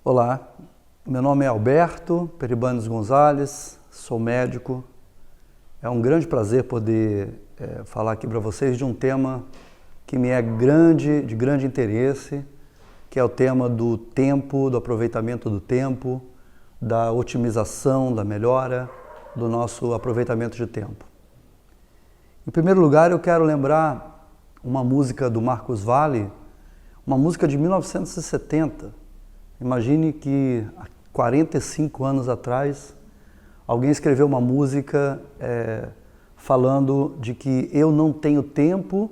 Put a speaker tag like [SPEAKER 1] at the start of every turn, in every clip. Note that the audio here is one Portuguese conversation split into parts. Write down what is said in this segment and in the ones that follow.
[SPEAKER 1] Olá, meu nome é Alberto Peribanes Gonzalez, sou médico. É um grande prazer poder falar aqui para vocês de um tema que me é de grande interesse, que é o tema do tempo, do aproveitamento do tempo, da otimização, da melhora do nosso aproveitamento de tempo. Em primeiro lugar, eu quero lembrar uma música do Marcos Valle, uma música de 1970. Imagine que há 45 anos atrás, alguém escreveu uma música falando de que eu não tenho tempo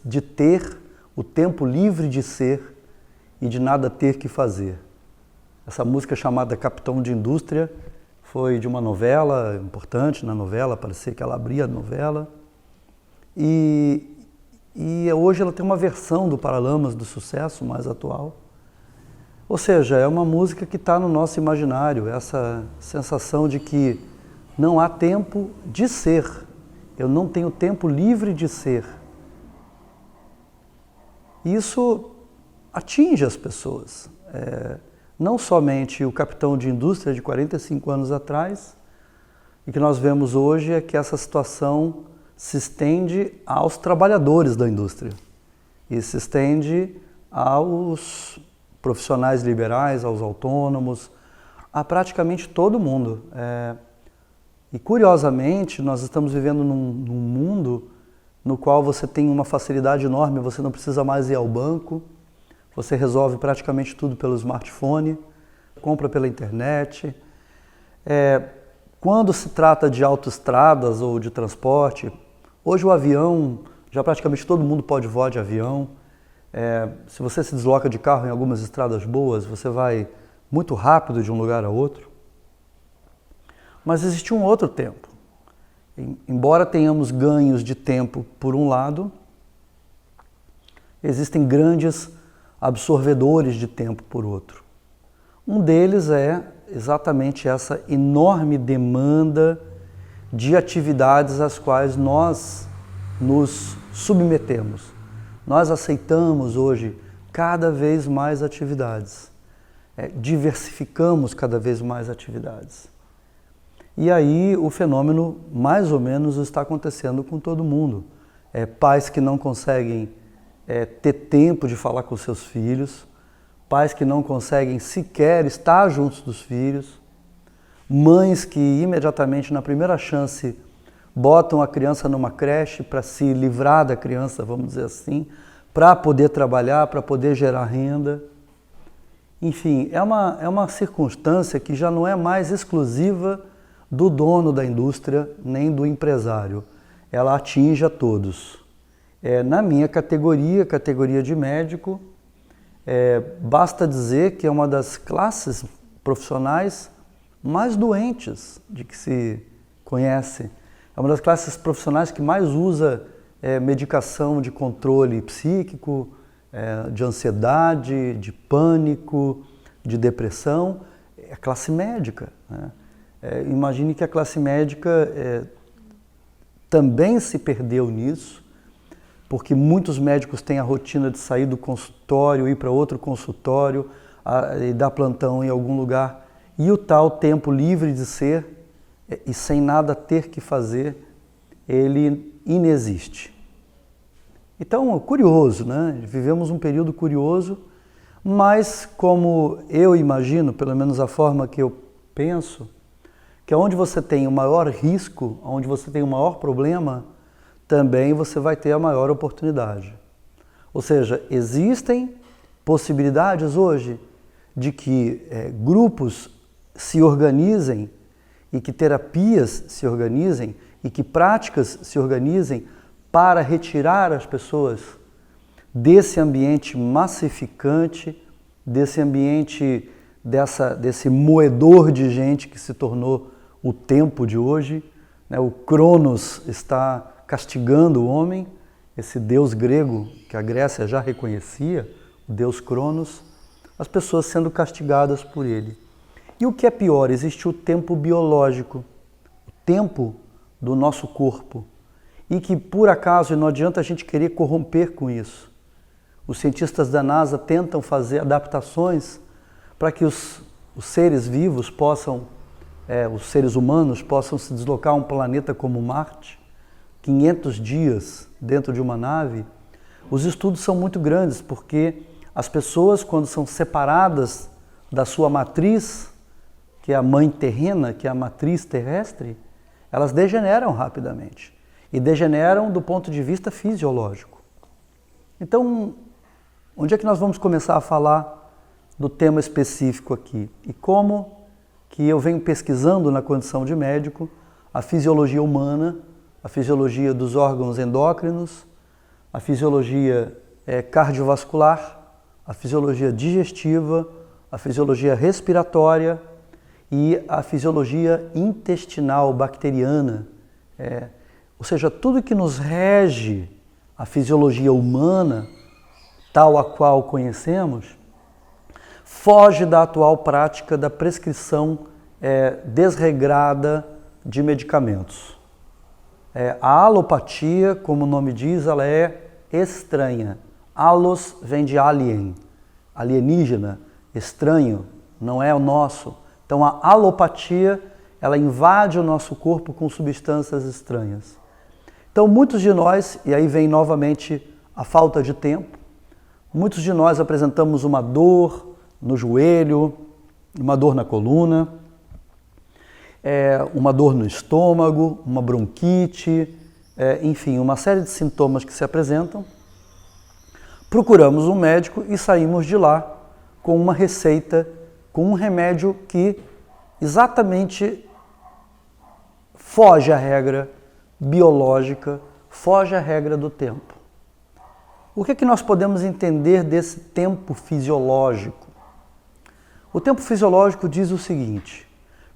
[SPEAKER 1] de ter o tempo livre de ser e de nada ter que fazer. Essa música chamada Capitão de Indústria foi de uma novela importante na novela, parecia que ela abria a novela. E hoje ela tem uma versão do Paralamas do Sucesso mais atual. Ou seja, é uma música que está no nosso imaginário, essa sensação de que não há tempo de ser, eu não tenho tempo livre de ser. Isso atinge as pessoas. Não somente o capitão de indústria de 45 anos atrás, e que nós vemos hoje é que essa situação se estende aos trabalhadores da indústria e se estende aos profissionais liberais, aos autônomos, a praticamente todo mundo. E curiosamente, nós estamos vivendo num mundo no qual você tem uma facilidade enorme, você não precisa mais ir ao banco, você resolve praticamente tudo pelo smartphone, compra pela internet. Quando se trata de autoestradas ou de transporte, hoje o avião, já praticamente todo mundo pode voar de avião. Se você se desloca de carro em algumas estradas boas, você vai muito rápido de um lugar a outro. Mas existe um outro tempo. Embora tenhamos ganhos de tempo por um lado, existem grandes absorvedores de tempo por outro. Um deles é exatamente essa enorme demanda de atividades às quais nós nos submetemos. Nós aceitamos hoje cada vez mais atividades, diversificamos cada vez mais atividades. E aí o fenômeno mais ou menos está acontecendo com todo mundo. Pais que não conseguem ter tempo de falar com seus filhos, pais que não conseguem sequer estar juntos dos filhos, mães que imediatamente na primeira chance botam a criança numa creche para se livrar da criança, vamos dizer assim, para poder trabalhar, para poder gerar renda. Enfim, é uma circunstância que já não é mais exclusiva do dono da indústria nem do empresário. Ela atinge a todos. Na minha categoria de médico, basta dizer que é uma das classes profissionais mais doentes de que se conhece. É uma das classes profissionais que mais usa medicação de controle psíquico, de ansiedade, de pânico, de depressão. É a classe médica, né? Imagine que a classe médica também se perdeu nisso, porque muitos médicos têm a rotina de sair do consultório, ir para outro consultório, e dar plantão em algum lugar, e o tal tempo livre de ser e sem nada ter que fazer, ele inexiste. Então, curioso, né? Vivemos um período curioso, mas como eu imagino, pelo menos a forma que eu penso, que onde você tem o maior risco, onde você tem o maior problema, também você vai ter a maior oportunidade. Ou seja, existem possibilidades hoje de que grupos se organizem e que terapias se organizem e que práticas se organizem para retirar as pessoas desse ambiente massificante, desse ambiente, desse moedor de gente que se tornou o tempo de hoje. O Cronos está castigando o homem, esse deus grego que a Grécia já reconhecia, o deus Cronos, as pessoas sendo castigadas por ele. E o que é pior, existe o tempo biológico, o tempo do nosso corpo, e que por acaso, e não adianta a gente querer corromper com isso. Os cientistas da NASA tentam fazer adaptações para que os seres vivos possam, os seres humanos possam se deslocar a um planeta como Marte, 500 dias dentro de uma nave, os estudos são muito grandes, porque as pessoas, quando são separadas da sua matriz, que é a mãe terrena, que é a matriz terrestre, elas degeneram rapidamente. E degeneram do ponto de vista fisiológico. Então, onde é que nós vamos começar a falar do tema específico aqui? E como que eu venho pesquisando na condição de médico a fisiologia humana, a fisiologia dos órgãos endócrinos, a fisiologia cardiovascular, a fisiologia digestiva, a fisiologia respiratória e a fisiologia intestinal bacteriana, ou seja, tudo que nos rege a fisiologia humana, tal a qual conhecemos, foge da atual prática da prescrição desregrada de medicamentos. A alopatia, como o nome diz, ela é estranha. Alos vem de alien, alienígena, estranho, não é o nosso. Então a alopatia, ela invade o nosso corpo com substâncias estranhas. Então muitos de nós, e aí vem novamente a falta de tempo, muitos de nós apresentamos uma dor no joelho, uma dor na coluna, uma dor no estômago, uma bronquite, enfim, uma série de sintomas que se apresentam. Procuramos um médico e saímos de lá com uma receita, com um remédio que exatamente foge à regra biológica, foge à regra do tempo. O que é que nós podemos entender desse tempo fisiológico? O tempo fisiológico diz o seguinte: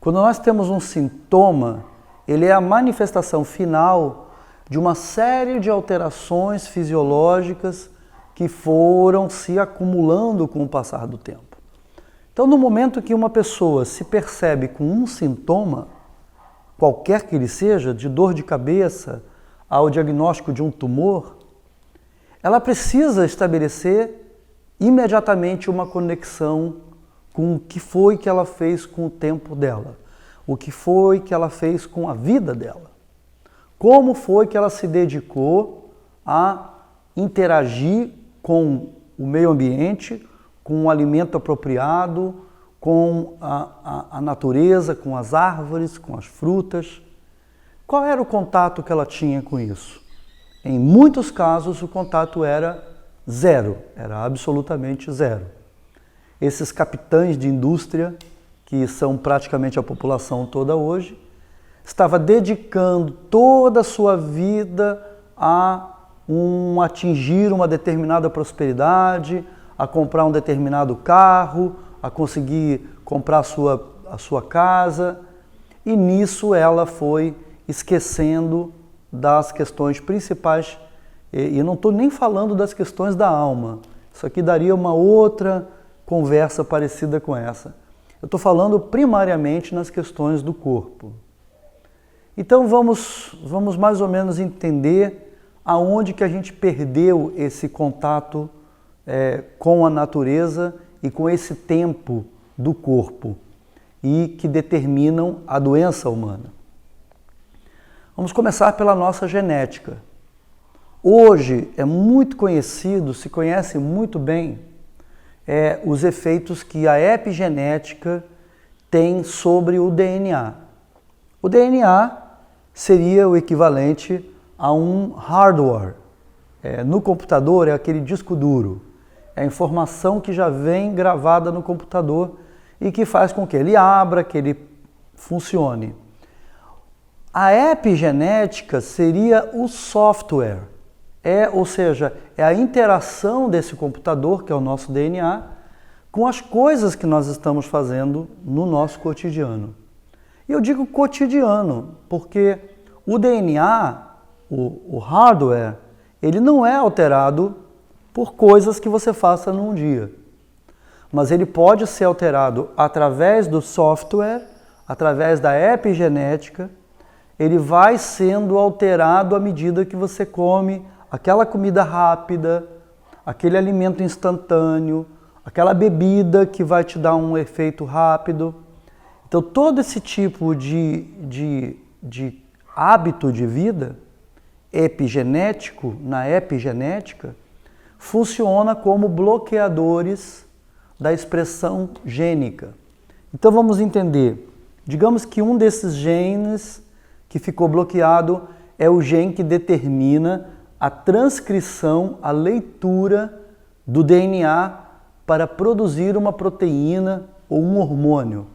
[SPEAKER 1] quando nós temos um sintoma, ele é a manifestação final de uma série de alterações fisiológicas que foram se acumulando com o passar do tempo. Então, no momento que uma pessoa se percebe com um sintoma, qualquer que ele seja, de dor de cabeça ao diagnóstico de um tumor, ela precisa estabelecer imediatamente uma conexão com o que foi que ela fez com o tempo dela, o que foi que ela fez com a vida dela, como foi que ela se dedicou a interagir com o meio ambiente, com o alimento apropriado, com a natureza, com as árvores, com as frutas. Qual era o contato que ela tinha com isso? Em muitos casos o contato era zero, era absolutamente zero. Esses capitães de indústria, que são praticamente a população toda hoje, estava dedicando toda a sua vida a atingir uma determinada prosperidade, a comprar um determinado carro, a conseguir comprar a sua casa, e nisso ela foi esquecendo das questões principais, e eu não estou nem falando das questões da alma, isso aqui daria uma outra conversa parecida com essa. Eu estou falando primariamente nas questões do corpo. Então vamos mais ou menos entender aonde que a gente perdeu esse contato com a natureza e com esse tempo do corpo e que determinam a doença humana. Vamos começar pela nossa genética. Hoje é muito conhecido, se conhece muito bem, os efeitos que a epigenética tem sobre o DNA. O DNA seria o equivalente a um hardware. No computador é aquele disco duro, é a informação que já vem gravada no computador e que faz com que ele abra, que ele funcione. A epigenética seria o software, ou seja, é a interação desse computador, que é o nosso DNA, com as coisas que nós estamos fazendo no nosso cotidiano. E eu digo cotidiano, porque o DNA, o hardware, ele não é alterado por coisas que você faça num dia. Mas ele pode ser alterado através do software, através da epigenética. Ele vai sendo alterado à medida que você come aquela comida rápida, aquele alimento instantâneo, aquela bebida que vai te dar um efeito rápido. Então, todo esse tipo de hábito de vida epigenético, na epigenética, funciona como bloqueadores da expressão gênica. Então, vamos entender. Digamos que um desses genes que ficou bloqueado é o gene que determina a transcrição, a leitura do DNA para produzir uma proteína ou um hormônio,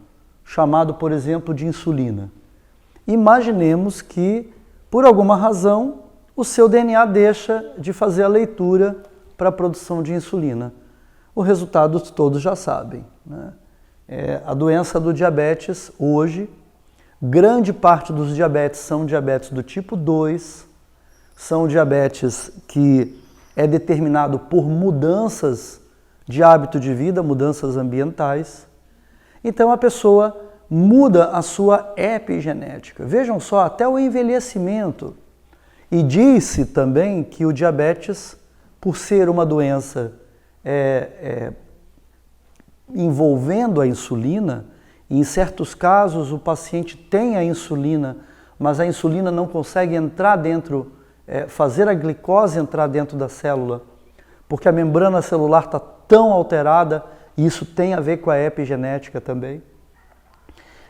[SPEAKER 1] chamado, por exemplo, de insulina. Imaginemos que, por alguma razão, o seu DNA deixa de fazer a leitura para a produção de insulina. O resultado todos já sabem, né? A doença do diabetes, hoje, grande parte dos diabetes são diabetes do tipo 2, são diabetes que é determinado por mudanças de hábito de vida, mudanças ambientais. Então a pessoa muda a sua epigenética. Vejam só, até o envelhecimento. E diz-se também que o diabetes, por ser uma doença envolvendo a insulina, em certos casos o paciente tem a insulina, mas a insulina não consegue entrar dentro, fazer a glicose entrar dentro da célula, porque a membrana celular está tão alterada, e isso tem a ver com a epigenética também,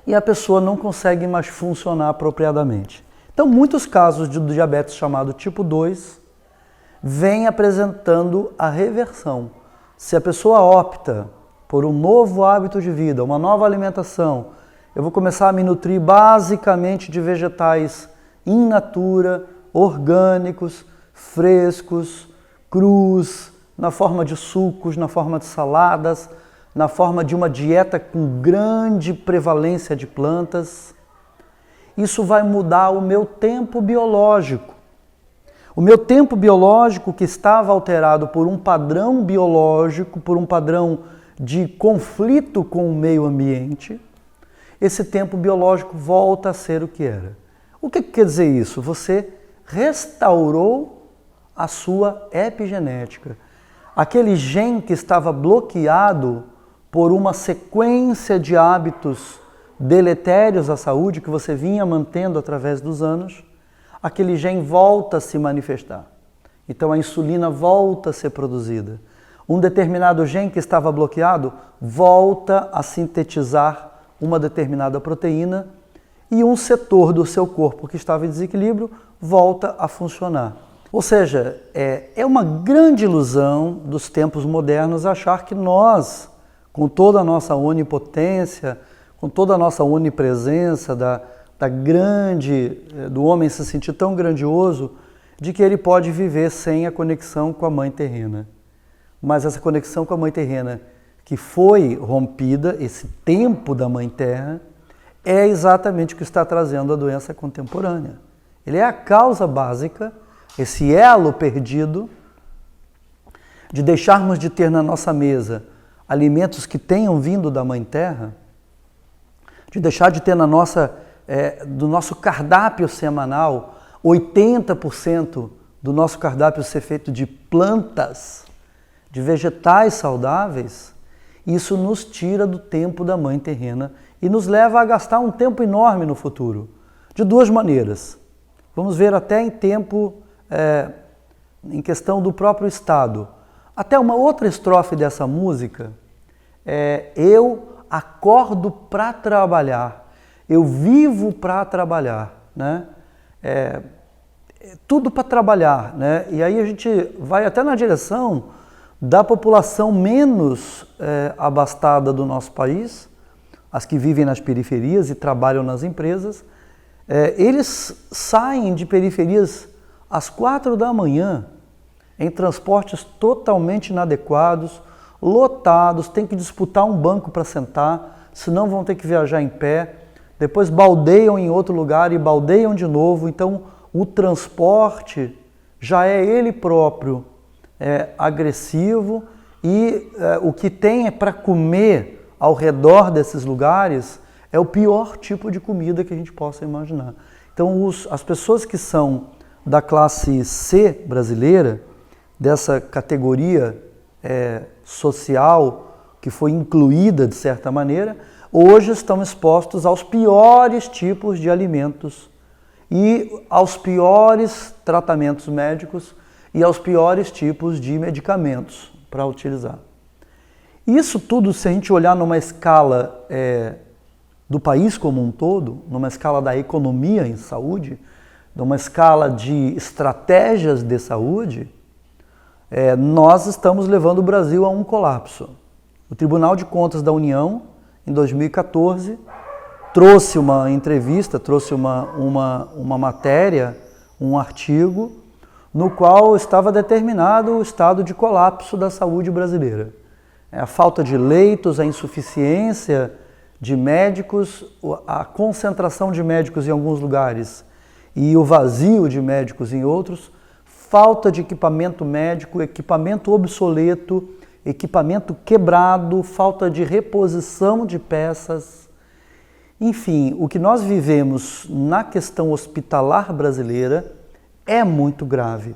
[SPEAKER 1] e a pessoa não consegue mais funcionar apropriadamente. Então, muitos casos de diabetes chamado tipo 2 vêm apresentando a reversão. Se a pessoa opta por um novo hábito de vida, uma nova alimentação, eu vou começar a me nutrir basicamente de vegetais in natura, orgânicos, frescos, crus, na forma de sucos, na forma de saladas, na forma de uma dieta com grande prevalência de plantas. Isso vai mudar o meu tempo biológico. O meu tempo biológico, que estava alterado por um padrão biológico, por um padrão de conflito com o meio ambiente, esse tempo biológico volta a ser o que era. O que quer dizer isso? Você restaurou a sua epigenética. Aquele gene que estava bloqueado por uma sequência de hábitos deletérios à saúde que você vinha mantendo através dos anos, aquele gene volta a se manifestar. Então a insulina volta a ser produzida. Um determinado gene que estava bloqueado volta a sintetizar uma determinada proteína e um setor do seu corpo que estava em desequilíbrio volta a funcionar. Ou seja, é uma grande ilusão dos tempos modernos achar que nós, com toda a nossa onipotência, com toda a nossa onipresença, do homem se sentir tão grandioso, de que ele pode viver sem a conexão com a Mãe Terrena. Mas essa conexão com a Mãe Terrena, que foi rompida, esse tempo da Mãe Terra, é exatamente o que está trazendo a doença contemporânea. Ele é a causa básica, esse elo perdido, de deixarmos de ter na nossa mesa alimentos que tenham vindo da Mãe Terra, de deixar de ter do nosso cardápio semanal, 80% do nosso cardápio ser feito de plantas, de vegetais saudáveis. Isso nos tira do tempo da Mãe Terrena e nos leva a gastar um tempo enorme no futuro, de duas maneiras. Vamos ver até em tempo, em questão do próprio Estado. Até uma outra estrofe dessa música, eu acordo para trabalhar, eu vivo para trabalhar, né? Tudo para trabalhar, né? E aí a gente vai até na direção da população menos abastada do nosso país, as que vivem nas periferias e trabalham nas empresas. Eles saem de periferias às 4 da manhã, em transportes totalmente inadequados, lotados, tem que disputar um banco para sentar, senão vão ter que viajar em pé, depois baldeiam em outro lugar e baldeiam de novo. Então o transporte já é ele próprio agressivo e o que tem para comer ao redor desses lugares é o pior tipo de comida que a gente possa imaginar. Então as pessoas que são da classe C brasileira, dessa categoria social que foi incluída de certa maneira, hoje estão expostos aos piores tipos de alimentos e aos piores tratamentos médicos e aos piores tipos de medicamentos para utilizar. Isso tudo, se a gente olhar numa escala do país como um todo, numa escala da economia em saúde, numa escala de estratégias de saúde, nós estamos levando o Brasil a um colapso. O Tribunal de Contas da União, em 2014, trouxe uma entrevista, trouxe uma matéria, um artigo, no qual estava determinado o estado de colapso da saúde brasileira. A falta de leitos, a insuficiência de médicos, a concentração de médicos em alguns lugares e o vazio de médicos em outros, falta de equipamento médico, equipamento obsoleto, equipamento quebrado, falta de reposição de peças. Enfim, o que nós vivemos na questão hospitalar brasileira é muito grave.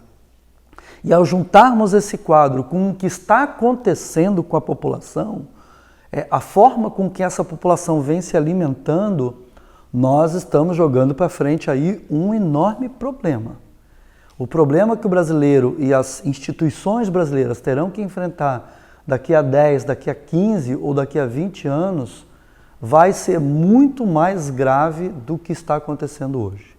[SPEAKER 1] E ao juntarmos esse quadro com o que está acontecendo com a população, a forma com que essa população vem se alimentando, nós estamos jogando para frente aí um enorme problema. O problema que o brasileiro e as instituições brasileiras terão que enfrentar daqui a 10, daqui a 15 ou daqui a 20 anos vai ser muito mais grave do que está acontecendo hoje.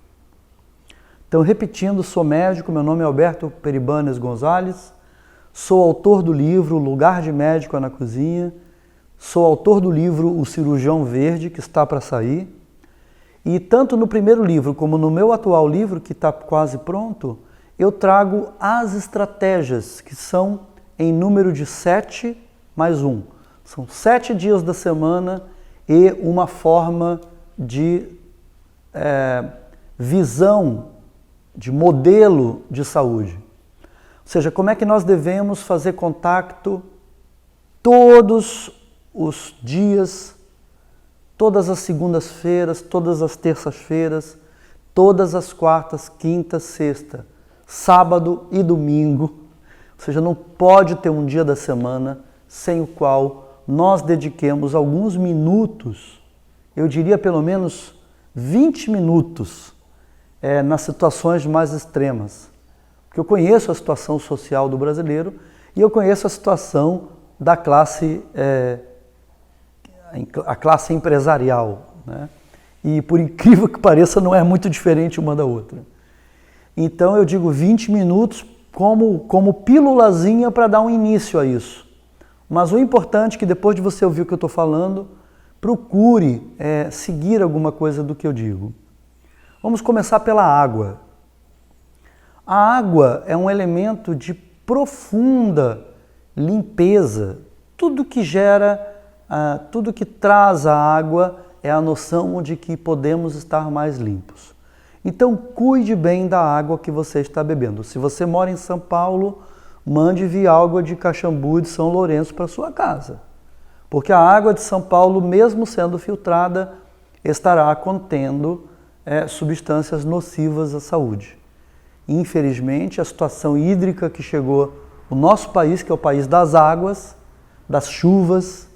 [SPEAKER 1] Então, repetindo, sou médico, meu nome é Alberto Peribanes Gonzalez, sou autor do livro Lugar de Médico na Cozinha, sou autor do livro O Cirurgião Verde, que está para sair, e tanto no primeiro livro como no meu atual livro, que está quase pronto, eu trago as estratégias, que são em número de 7 mais 1. São 7 dias da semana e uma forma de visão, de modelo de saúde. Ou seja, como é que nós devemos fazer contato todos os dias, todas as segundas-feiras, todas as terças-feiras, todas as quartas, quintas, sexta, sábado e domingo. Ou seja, não pode ter um dia da semana sem o qual nós dediquemos alguns minutos, eu diria pelo menos 20 minutos, nas situações mais extremas. Porque eu conheço a situação social do brasileiro e eu conheço a situação da classe, a classe empresarial, né? E por incrível que pareça, não é muito diferente uma da outra. Então eu digo 20 minutos como pílulazinha para dar um início a isso. Mas o importante é que depois de você ouvir o que eu estou falando, procure seguir alguma coisa do que eu digo. Vamos começar pela água. A água é um elemento de profunda limpeza. Tudo que tudo que traz a água é a noção de que podemos estar mais limpos. Então, cuide bem da água que você está bebendo. Se você mora em São Paulo, mande vir água de Caxambu e de São Lourenço para sua casa. Porque a água de São Paulo, mesmo sendo filtrada, estará contendo substâncias nocivas à saúde. Infelizmente, a situação hídrica que chegou no nosso país, que é o país das águas, das chuvas,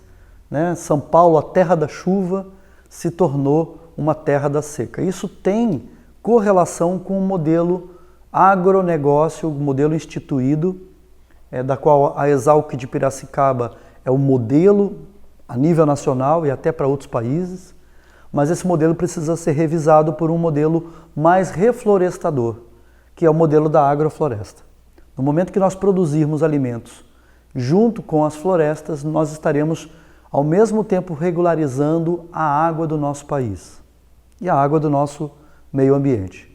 [SPEAKER 1] né? São Paulo, a terra da chuva, se tornou uma terra da seca. Isso tem correlação com o modelo agronegócio, o modelo instituído, da qual a Exalc de Piracicaba é o modelo a nível nacional e até para outros países, mas esse modelo precisa ser revisado por um modelo mais reflorestador, que é o modelo da agrofloresta. No momento que nós produzirmos alimentos junto com as florestas, nós estaremos ao mesmo tempo regularizando a água do nosso país e a água do nosso meio ambiente.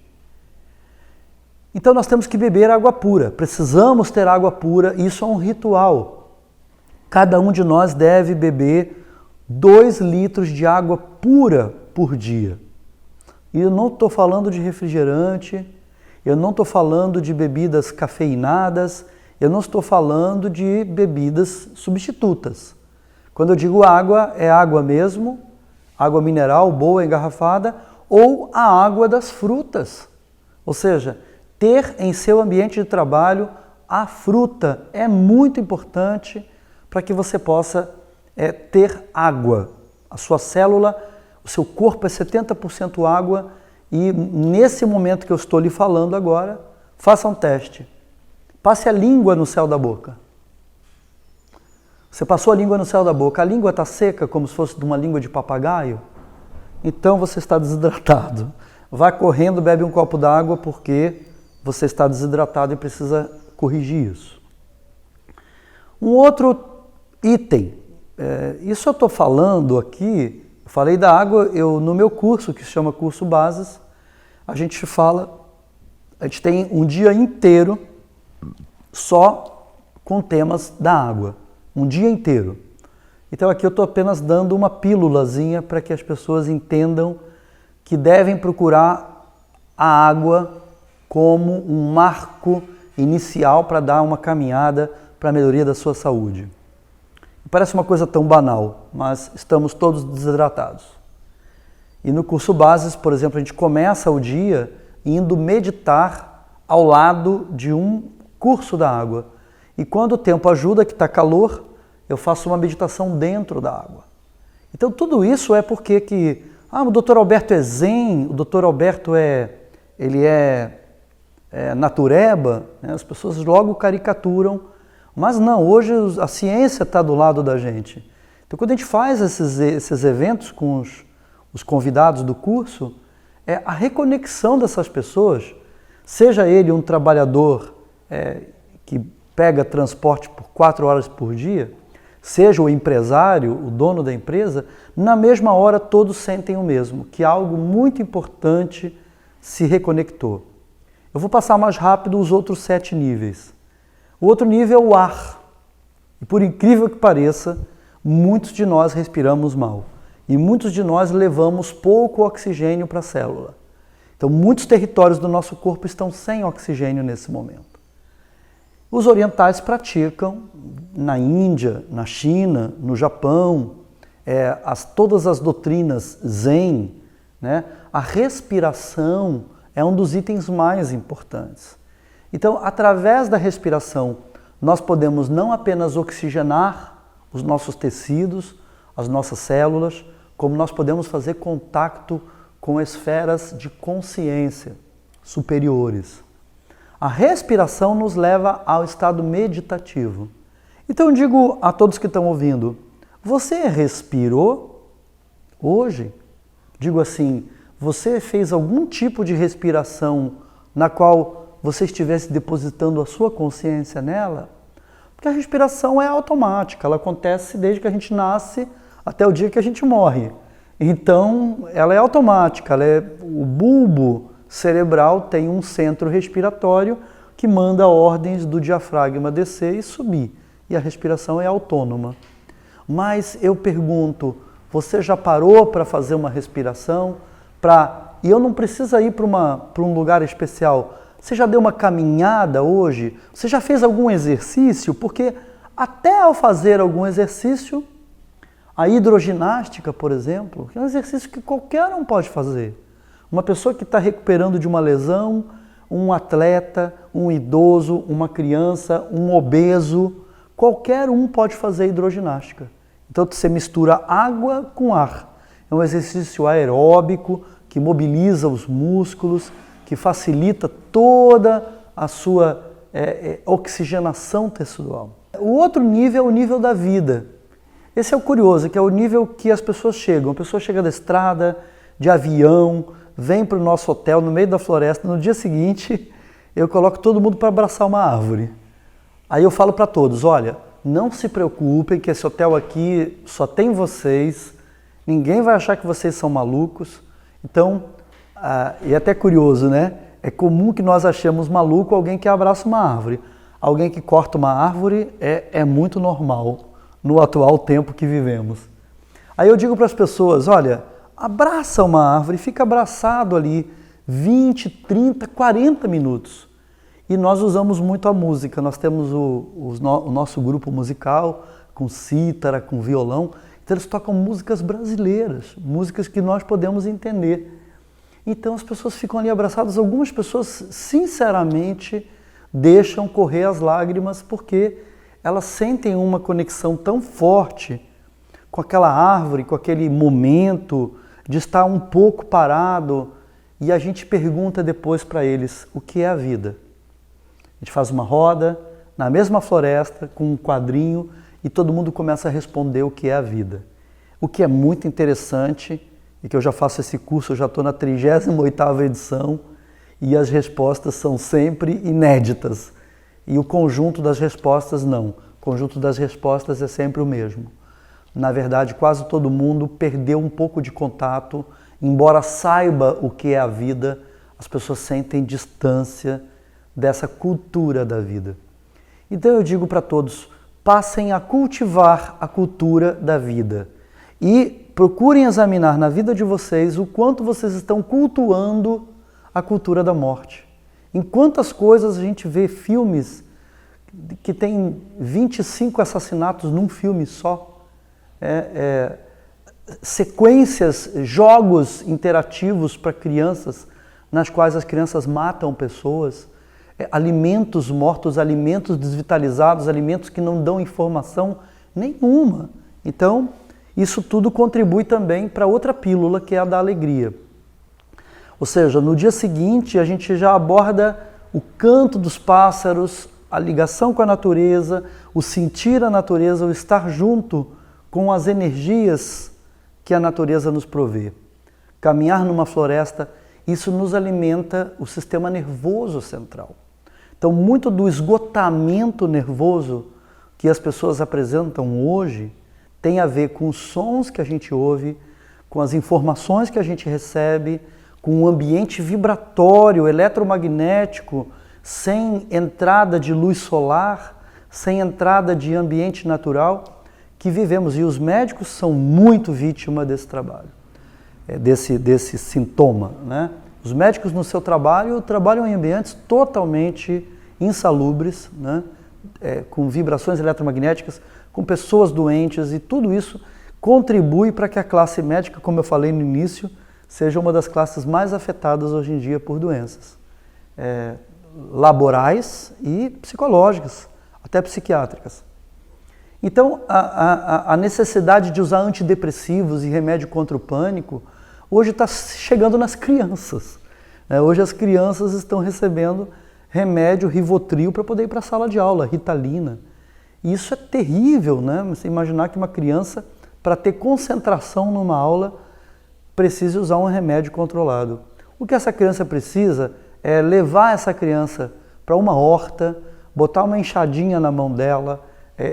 [SPEAKER 1] Então nós temos que beber água pura, precisamos ter água pura, isso é um ritual. Cada um de nós deve beber 2 litros de água pura por dia. E eu não estou falando de refrigerante, eu não estou falando de bebidas cafeinadas, eu não estou falando de bebidas substitutas. Quando eu digo água, é água mesmo, água mineral, boa, engarrafada, ou a água das frutas. Ou seja, ter em seu ambiente de trabalho a fruta é muito importante para que você possa é ter água. A sua célula, o seu corpo é 70% água e nesse momento que eu estou lhe falando agora, faça um teste. Passe a língua no céu da boca. Você passou a língua no céu da boca, a língua está seca como se fosse de uma língua de papagaio? Então você está desidratado. Vai correndo, bebe um copo d'água porque você está desidratado e precisa corrigir isso. Um outro item, isso eu estou falando aqui, eu falei da água, no meu curso, que se chama Curso Bases, a gente tem um dia inteiro só com temas da água, um dia inteiro. Então aqui eu estou apenas dando uma pílulazinha para que as pessoas entendam que devem procurar a água como um marco inicial para dar uma caminhada para a melhoria da sua saúde. Parece uma coisa tão banal, mas estamos todos desidratados. E no curso Bases, por exemplo, a gente começa o dia indo meditar ao lado de um curso da água. E quando o tempo ajuda, que está calor, eu faço uma meditação dentro da água. Então tudo isso é porque o Dr. Alberto é zen, o Dr. Alberto ele é natureba, né? As pessoas logo caricaturam, mas não, hoje a ciência está do lado da gente. Então quando a gente faz esses eventos com os convidados do curso, é a reconexão dessas pessoas, seja ele um trabalhador que pega transporte por 4 horas por dia, seja o empresário, o dono da empresa, na mesma hora todos sentem o mesmo, que algo muito importante se reconectou. Eu vou passar mais rápido os outros 7 níveis. O outro nível é o ar. E por incrível que pareça, muitos de nós respiramos mal. E muitos de nós levamos pouco oxigênio para a célula. Então muitos territórios do nosso corpo estão sem oxigênio nesse momento. Os orientais praticam, na Índia, na China, no Japão, todas as doutrinas zen, né? A respiração é um dos itens mais importantes. Então, através da respiração, nós podemos não apenas oxigenar os nossos tecidos, as nossas células, como nós podemos fazer contato com esferas de consciência superiores. A respiração nos leva ao estado meditativo. Então eu digo a todos que estão ouvindo, você respirou hoje? Digo assim, você fez algum tipo de respiração na qual você estivesse depositando a sua consciência nela? Porque a respiração é automática, ela acontece desde que a gente nasce até o dia que a gente morre. Então ela é automática, o bulbo cerebral tem um centro respiratório que manda ordens do diafragma descer e subir. E a respiração é autônoma. Mas eu pergunto, você já parou para fazer uma respiração? E eu não preciso ir para um lugar especial. Você já deu uma caminhada hoje? Você já fez algum exercício? Porque até ao fazer algum exercício, a hidroginástica, por exemplo, é um exercício que qualquer um pode fazer. Uma pessoa que está recuperando de uma lesão, um atleta, um idoso, uma criança, um obeso, qualquer um pode fazer hidroginástica. Então você mistura água com ar. É um exercício aeróbico que mobiliza os músculos, que facilita toda a sua oxigenação tecidual. O outro nível é o nível da vida. Esse é o curioso, que é o nível que as pessoas chegam. A pessoa chega da estrada, de avião, vem para o nosso hotel no meio da floresta, no dia seguinte eu coloco todo mundo para abraçar uma árvore. Aí eu falo para todos, olha, não se preocupem que esse hotel aqui só tem vocês, ninguém vai achar que vocês são malucos. Então, e é até curioso, né? É comum que nós achemos maluco alguém que abraça uma árvore. Alguém que corta uma árvore é muito normal no atual tempo que vivemos. Aí eu digo para as pessoas, olha, abraça uma árvore, fica abraçado ali 20, 30, 40 minutos. E nós usamos muito a música, nós temos o nosso grupo musical com cítara, com violão, então eles tocam músicas brasileiras, músicas que nós podemos entender. Então as pessoas ficam ali abraçadas, algumas pessoas sinceramente deixam correr as lágrimas porque elas sentem uma conexão tão forte com aquela árvore, com aquele momento de estar um pouco parado, e a gente pergunta depois para eles o que é a vida. A gente faz uma roda na mesma floresta com um quadrinho e todo mundo começa a responder o que é a vida. O que é muito interessante, e que eu já faço esse curso, eu já estou na 38ª edição, e as respostas são sempre inéditas. E o conjunto das respostas não. O conjunto das respostas é sempre o mesmo. Na verdade, quase todo mundo perdeu um pouco de contato, embora saiba o que é a vida, as pessoas sentem distância dessa cultura da vida. Então eu digo para todos, passem a cultivar a cultura da vida e procurem examinar na vida de vocês o quanto vocês estão cultuando a cultura da morte. Em quantas coisas a gente vê filmes que tem 25 assassinatos num filme só, sequências, jogos interativos para crianças, nas quais as crianças matam pessoas, alimentos mortos, alimentos desvitalizados, alimentos que não dão informação nenhuma. Então, isso tudo contribui também para outra pílula, que é a da alegria. Ou seja, no dia seguinte a gente já aborda o canto dos pássaros, a ligação com a natureza, o sentir a natureza, o estar junto com as energias que a natureza nos provê. Caminhar numa floresta, isso nos alimenta o sistema nervoso central. Então, muito do esgotamento nervoso que as pessoas apresentam hoje tem a ver com os sons que a gente ouve, com as informações que a gente recebe, com um ambiente vibratório, eletromagnético, sem entrada de luz solar, sem entrada de ambiente natural, que vivemos. E os médicos são muito vítima desse trabalho, desse sintoma, né? Os médicos no seu trabalho trabalham em ambientes totalmente insalubres, né? Com vibrações eletromagnéticas, com pessoas doentes, e tudo isso contribui para que a classe médica, como eu falei no início, seja uma das classes mais afetadas hoje em dia por doenças laborais e psicológicas, até psiquiátricas. Então, a necessidade de usar antidepressivos e remédio contra o pânico hoje está chegando nas crianças. Hoje as crianças estão recebendo remédio Rivotril para poder ir para a sala de aula, Ritalina. E isso é terrível, né? Você imaginar que uma criança, para ter concentração numa aula, precisa usar um remédio controlado. O que essa criança precisa é levar essa criança para uma horta, botar uma enxadinha na mão dela,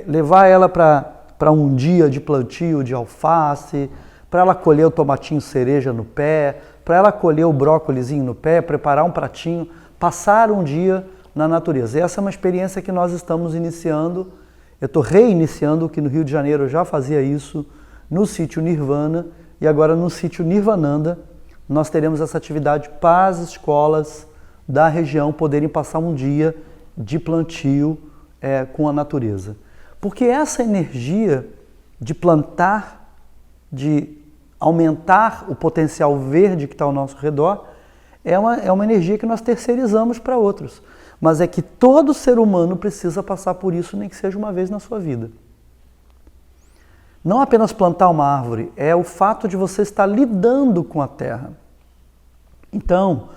[SPEAKER 1] levar ela para um dia de plantio de alface, para ela colher o tomatinho cereja no pé, para ela colher o brócolizinho no pé, preparar um pratinho, passar um dia na natureza. E essa é uma experiência que nós estamos iniciando. Eu estou reiniciando, que no Rio de Janeiro eu já fazia isso, no sítio Nirvana, e agora no sítio Nirvananda nós teremos essa atividade para as escolas da região poderem passar um dia de plantio com a natureza. Porque essa energia de plantar, de aumentar o potencial verde que está ao nosso redor, é uma energia que nós terceirizamos para outros. Mas é que todo ser humano precisa passar por isso, nem que seja uma vez na sua vida. Não apenas plantar uma árvore, é o fato de você estar lidando com a terra. Então,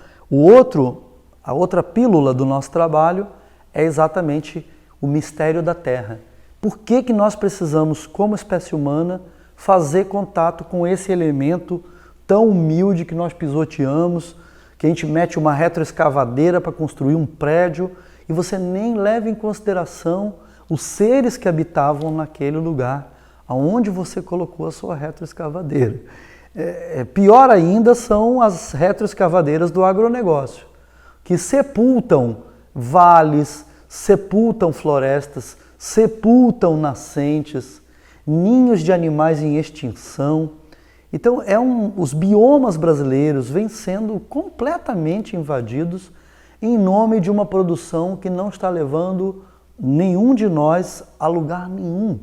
[SPEAKER 1] a outra pílula do nosso trabalho é exatamente o mistério da terra. Por que nós precisamos, como espécie humana, fazer contato com esse elemento tão humilde que nós pisoteamos, que a gente mete uma retroescavadeira para construir um prédio e você nem leva em consideração os seres que habitavam naquele lugar, aonde você colocou a sua retroescavadeira. Pior ainda são as retroescavadeiras do agronegócio, que sepultam vales, sepultam florestas, sepultam nascentes, ninhos de animais em extinção. Então, os biomas brasileiros vêm sendo completamente invadidos em nome de uma produção que não está levando nenhum de nós a lugar nenhum.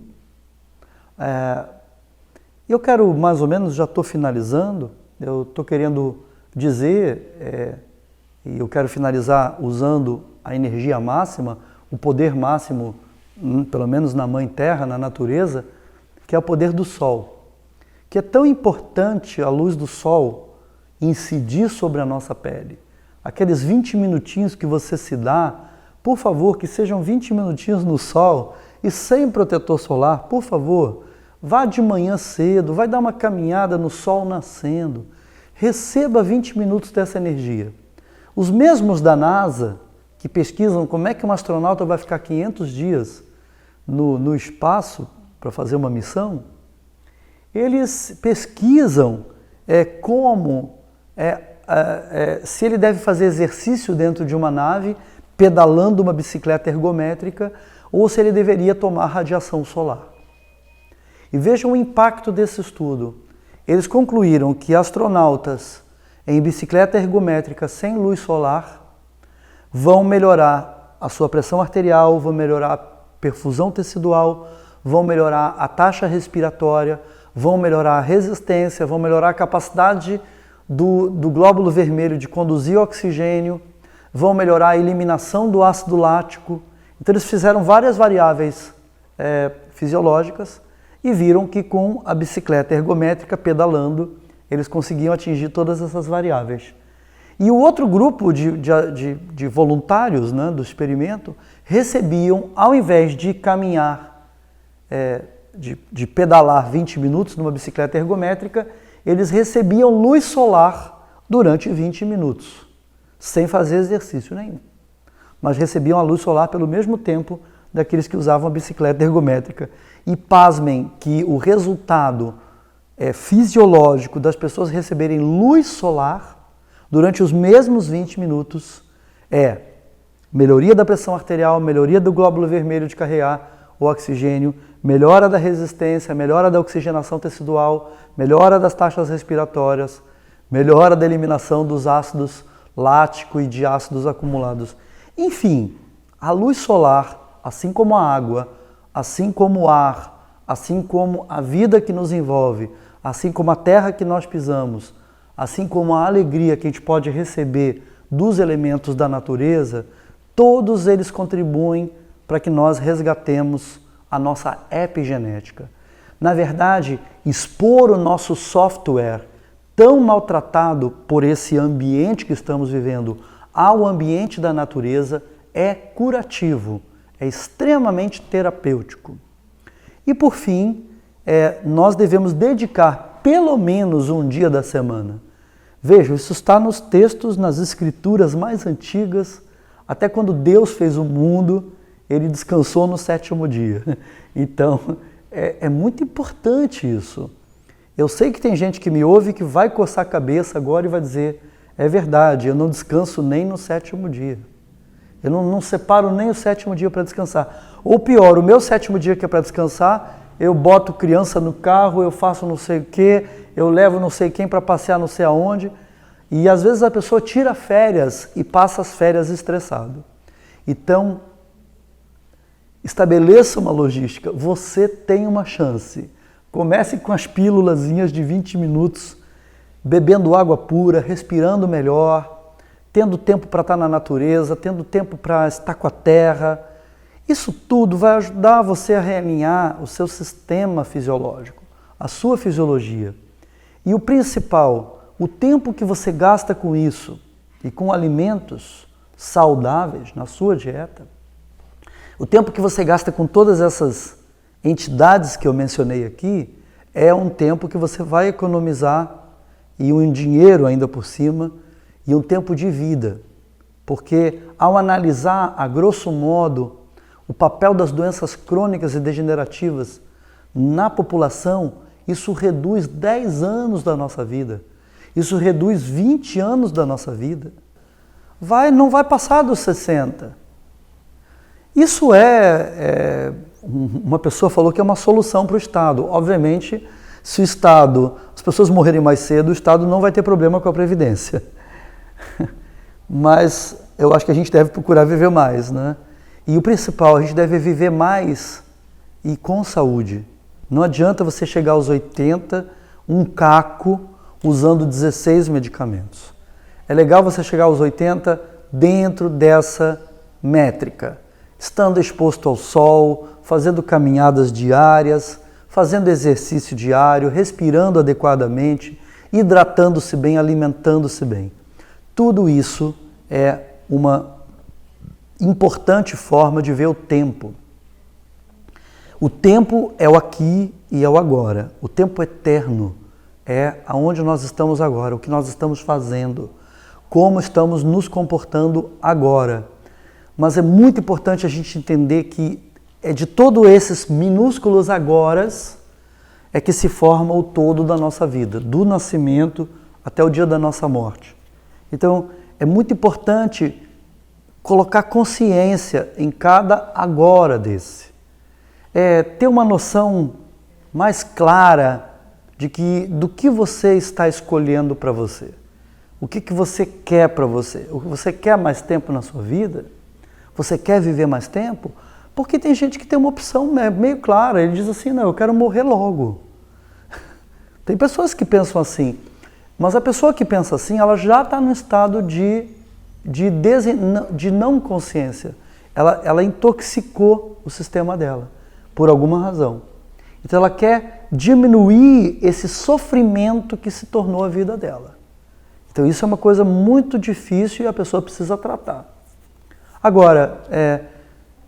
[SPEAKER 1] Eu quero, mais ou menos, já estou finalizando, eu estou querendo dizer, e eu quero finalizar usando a energia máxima, o poder máximo, pelo menos na Mãe Terra, na natureza, que é o poder do sol, que é tão importante a luz do sol incidir sobre a nossa pele. Aqueles 20 minutinhos que você se dá, por favor, que sejam 20 minutinhos no sol e sem protetor solar, por favor, vá de manhã cedo, vai dar uma caminhada no sol nascendo, receba 20 minutos dessa energia. Os mesmos da NASA, que pesquisam como é que um astronauta vai ficar 500 dias no espaço para fazer uma missão, eles pesquisam se ele deve fazer exercício dentro de uma nave, pedalando uma bicicleta ergométrica, ou se ele deveria tomar radiação solar. E vejam o impacto desse estudo. Eles concluíram que astronautas em bicicleta ergométrica sem luz solar vão melhorar a sua pressão arterial, vão melhorar a perfusão tecidual, vão melhorar a taxa respiratória, vão melhorar a resistência, vão melhorar a capacidade do glóbulo vermelho de conduzir oxigênio, vão melhorar a eliminação do ácido lático. Então eles fizeram várias variáveis fisiológicas e viram que com a bicicleta ergométrica pedalando, eles conseguiam atingir todas essas variáveis. E o outro grupo de voluntários, né, do experimento recebiam, ao invés de caminhar, de pedalar 20 minutos numa bicicleta ergométrica, eles recebiam luz solar durante 20 minutos, sem fazer exercício nenhum. Mas recebiam a luz solar pelo mesmo tempo daqueles que usavam a bicicleta ergométrica. E pasmem que o resultado fisiológico das pessoas receberem luz solar durante os mesmos 20 minutos é melhoria da pressão arterial, melhoria do glóbulo vermelho de carregar o oxigênio, melhora da resistência, melhora da oxigenação tecidual, melhora das taxas respiratórias, melhora da eliminação dos ácidos lático e de ácidos acumulados. Enfim, a luz solar, assim como a água, assim como o ar, assim como a vida que nos envolve, assim como a terra que nós pisamos, assim como a alegria que a gente pode receber dos elementos da natureza, todos eles contribuem para que nós resgatemos a nossa epigenética. Na verdade, expor o nosso software tão maltratado por esse ambiente que estamos vivendo ao ambiente da natureza é curativo, é extremamente terapêutico. E por fim, nós devemos dedicar pelo menos um dia da semana. Vejam, isso está nos textos, nas escrituras mais antigas. Até quando Deus fez o mundo, ele descansou no 7º dia. Então, é muito importante isso. Eu sei que tem gente que me ouve que vai coçar a cabeça agora e vai dizer: é verdade, eu não descanso nem no 7º dia. Eu não separo nem o 7º dia para descansar. Ou pior, o meu 7º dia que é para descansar, eu boto criança no carro, eu faço não sei o quê, eu levo não sei quem para passear não sei aonde. E às vezes a pessoa tira férias e passa as férias estressado. Então, estabeleça uma logística. Você tem uma chance. Comece com as pílulazinhas de 20 minutos, bebendo água pura, respirando melhor, tendo tempo para estar na natureza, tendo tempo para estar com a terra. Isso tudo vai ajudar você a realinhar o seu sistema fisiológico, a sua fisiologia. E o principal, o tempo que você gasta com isso e com alimentos saudáveis na sua dieta, o tempo que você gasta com todas essas entidades que eu mencionei aqui, é um tempo que você vai economizar e um dinheiro ainda por cima e um tempo de vida. Porque ao analisar, a grosso modo, o papel das doenças crônicas e degenerativas na população, isso reduz 10 anos da nossa vida. Isso reduz 20 anos da nossa vida. Não vai passar dos 60. Isso uma pessoa falou que é uma solução para o Estado. Obviamente, se as pessoas morrerem mais cedo, o Estado não vai ter problema com a Previdência. Mas eu acho que a gente deve procurar viver mais, né? E o principal, a gente deve viver mais e com saúde. Não adianta você chegar aos 80, um caco, usando 16 medicamentos. É legal você chegar aos 80 dentro dessa métrica, estando exposto ao sol, fazendo caminhadas diárias, fazendo exercício diário, respirando adequadamente, hidratando-se bem, alimentando-se bem. Tudo isso é uma importante forma de ver o tempo. O tempo é o aqui e é o agora. O tempo eterno é aonde nós estamos agora, o que nós estamos fazendo, como estamos nos comportando agora. Mas é muito importante a gente entender que é de todos esses minúsculos agoras é que se forma o todo da nossa vida, do nascimento até o dia da nossa morte. Então, é muito importante colocar consciência em cada agora desse. Ter uma noção mais clara do que você está escolhendo para você. O que você quer para você? Você quer mais tempo na sua vida? Você quer viver mais tempo? Porque tem gente que tem uma opção meio clara, ele diz assim, não, eu quero morrer logo. Tem pessoas que pensam assim, mas a pessoa que pensa assim, ela já está no estado de não consciência. Ela intoxicou o sistema dela, por alguma razão. Então ela quer diminuir esse sofrimento que se tornou a vida dela. Então isso é uma coisa muito difícil e a pessoa precisa tratar. Agora,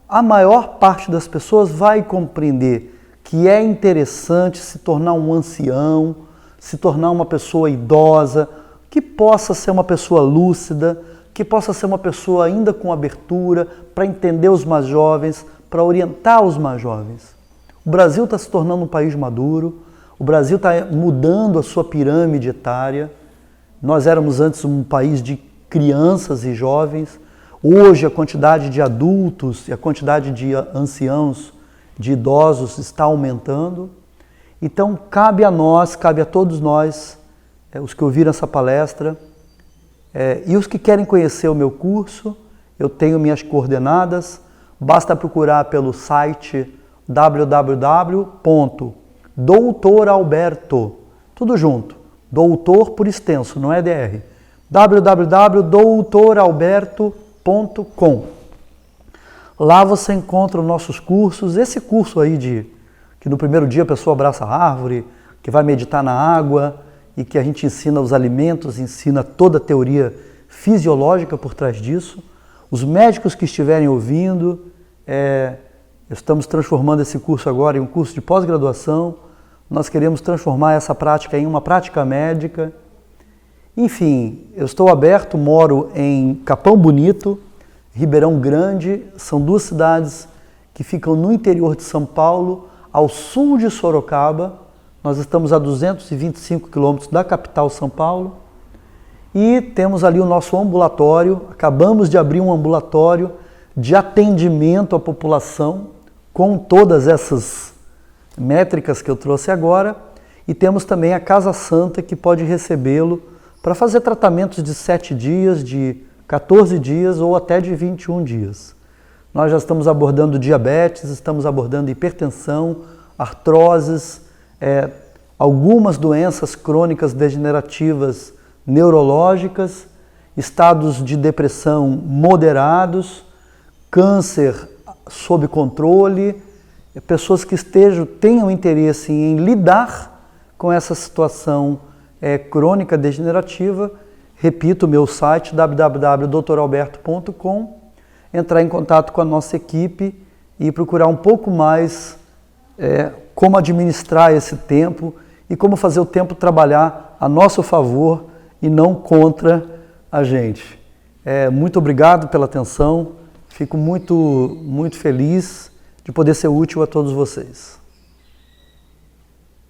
[SPEAKER 1] a maior parte das pessoas vai compreender que é interessante se tornar um ancião, se tornar uma pessoa idosa, que possa ser uma pessoa lúcida, que possa ser uma pessoa ainda com abertura para entender os mais jovens, para orientar os mais jovens. O Brasil está se tornando um país maduro, o Brasil está mudando a sua pirâmide etária. Nós éramos antes um país de crianças e jovens. Hoje a quantidade de adultos e a quantidade de anciãos, de idosos está aumentando. Então cabe a nós, cabe a todos nós, os que ouviram essa palestra, e os que querem conhecer o meu curso, eu tenho minhas coordenadas, basta procurar pelo site www.doutoralberto, tudo junto, doutor por extenso, não é DR, www.doutoralberto.com. Lá você encontra os nossos cursos, esse curso aí que no primeiro dia a pessoa abraça a árvore, que vai meditar na água e que a gente ensina os alimentos, ensina toda a teoria fisiológica por trás disso. Os médicos que estiverem ouvindo, estamos transformando esse curso agora em um curso de pós-graduação. Nós queremos transformar essa prática em uma prática médica. Enfim, eu estou aberto, moro em Capão Bonito, Ribeirão Grande, são duas cidades que ficam no interior de São Paulo, ao sul de Sorocaba. Nós estamos a 225 quilômetros da capital São Paulo e temos ali o nosso ambulatório. Acabamos de abrir um ambulatório de atendimento à população com todas essas métricas que eu trouxe agora, e temos também a Casa Santa que pode recebê-lo para fazer tratamentos de 7 dias, de 14 dias ou até de 21 dias. Nós já estamos abordando diabetes, estamos abordando hipertensão, artroses, algumas doenças crônicas degenerativas neurológicas, estados de depressão moderados, câncer sob controle, pessoas que tenham interesse em lidar com essa situação crônica degenerativa. Repito, meu site www.doutoralberto.com, entrar em contato com a nossa equipe e procurar um pouco mais como administrar esse tempo e como fazer o tempo trabalhar a nosso favor e não contra a gente. Muito obrigado pela atenção, fico muito feliz de poder ser útil a todos vocês.